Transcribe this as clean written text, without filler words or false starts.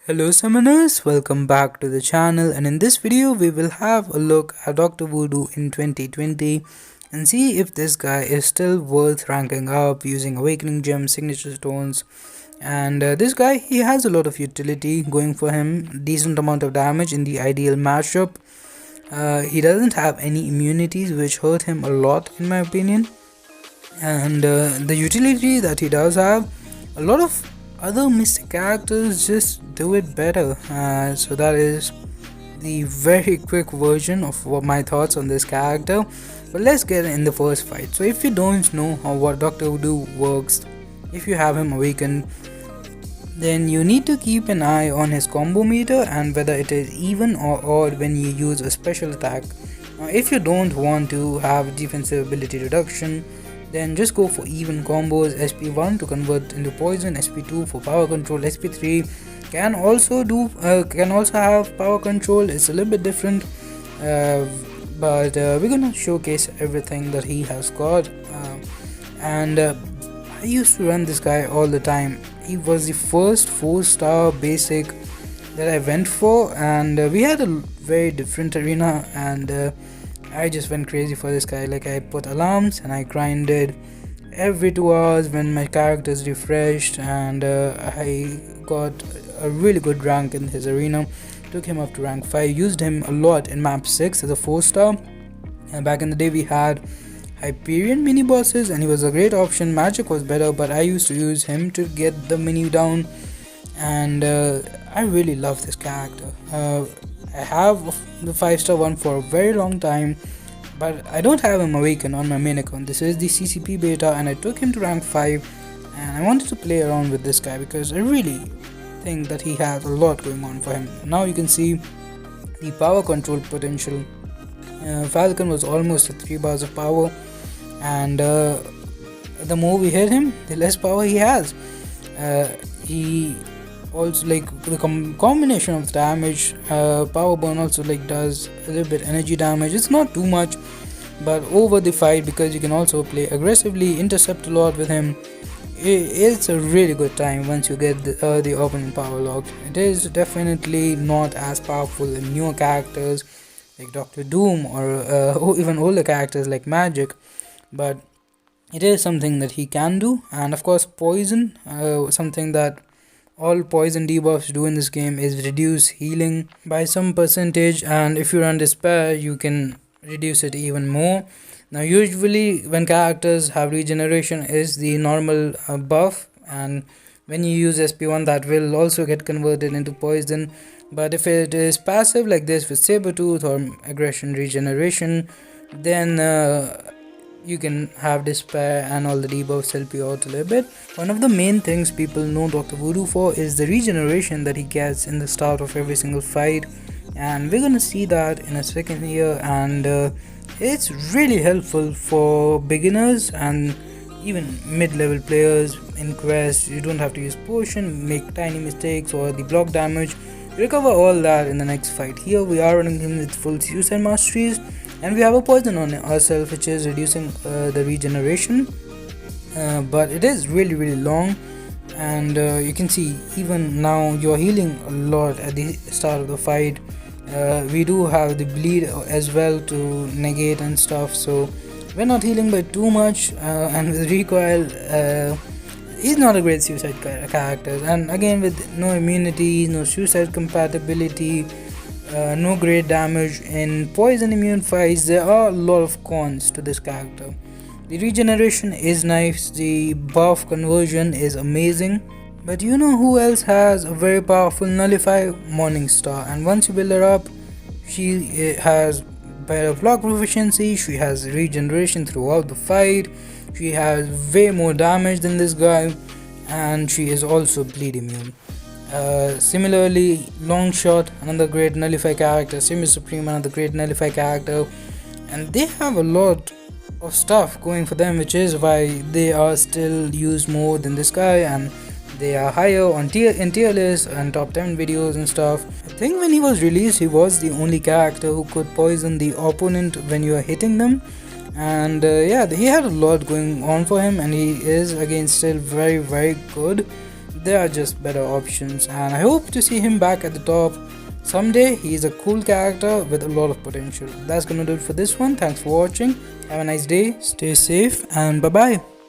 Hello summoners, welcome back to the channel, and in this video we will have a look at Doctor Voodoo in 2020 and see if this guy is still worth ranking up using Awakening Gem signature stones. And this guy, he has a lot of utility going for him, decent amount of damage in the ideal matchup. He doesn't have any immunities which hurt him a lot in my opinion, and the utility that he does have, a lot of other mystic characters just do it better. So that is the very quick version of what my thoughts on this character. But let's get in the first fight. So if you don't know how what Doctor Voodoo works, if you have him awakened, then you need to keep an eye on his combo meter and whether it is even or odd when you use a special attack. Now if you don't want to have defensive ability reduction, then just go for even combos. SP1 to convert into poison, SP2 for power control, SP3 can also have power control. It's a little bit different, but we're gonna showcase everything that he has got. And I used to run this guy all the time. He was the first 4-star basic that I went for, and we had a very different arena, and I just went crazy for this guy. Like, I put alarms and I grinded every 2 hours when my characters refreshed, and I got a really good rank in his arena. Took him up to rank 5, used him a lot in map 6 as a 4-star. And back in the day we had Hyperion mini bosses and he was a great option. Magic was better, but I used to use him to get the mini down, and I really love this character. I have the 5-star one for a very long time, but I don't have him awakened on my main account. This is the CCP beta, and I took him to rank 5, and I wanted to play around with this guy because I really think that he has a lot going on for him. Now you can see the power control potential. Falcon was almost at 3 bars of power, and the more we hit him, the less power he has. He also, like, the combination of the damage, power burn also like does a little bit energy damage. It's not too much, but over the fight, because you can also play aggressively, intercept a lot with him, it's a really good time once you get the opponent power locked. It is definitely not as powerful in newer characters like Doctor Doom or even older characters like Magic, but it is something that he can do. And of course poison, something that all poison debuffs do in this game is reduce healing by some percentage, and if you run despair you can reduce it even more. Now usually when characters have regeneration is the normal buff, and when you use SP1 that will also get converted into poison. But if it is passive like this with Sabertooth or aggression regeneration, then you can have despair and all the debuffs help you out a little bit. One of the main things people know Doctor Voodoo for is the regeneration that he gets in the start of every single fight, and we're gonna see that in a second here. And it's really helpful for beginners and even mid-level players in quests. You don't have to use potion, make tiny mistakes, or the block damage. Recover all that in the next fight. Here we are running him with full suicide masteries, and we have a poison on ourselves which is reducing the regeneration, but it is really long. And you can see even now you're healing a lot at the start of the fight. We do have the bleed as well to negate and stuff, so we're not healing by too much. And with recoil, he's not a great suicide character, and again with no immunity, no suicide compatibility, no great damage in poison immune fights, there are a lot of cons to this character. The regeneration is nice, the buff conversion is amazing, but you know who else has a very powerful nullify? Morningstar. And once you build her up, she has better block proficiency, she has regeneration throughout the fight, she has way more damage than this guy, and she is also bleed immune. Similarly, Longshot, another great nullify character, Semi Supreme, another great nullify character, and they have a lot of stuff going for them, which is why they are still used more than this guy, and they are higher on tier lists and top 10 videos and stuff. I think when he was released, he was the only character who could poison the opponent when you are hitting them, and yeah, he had a lot going on for him, and he is again still very good. there are just better options, and I hope to see him back at the top someday. He's a cool character with a lot of potential. That's gonna do it for this one. Thanks for watching. Have a nice day, stay safe, and bye bye.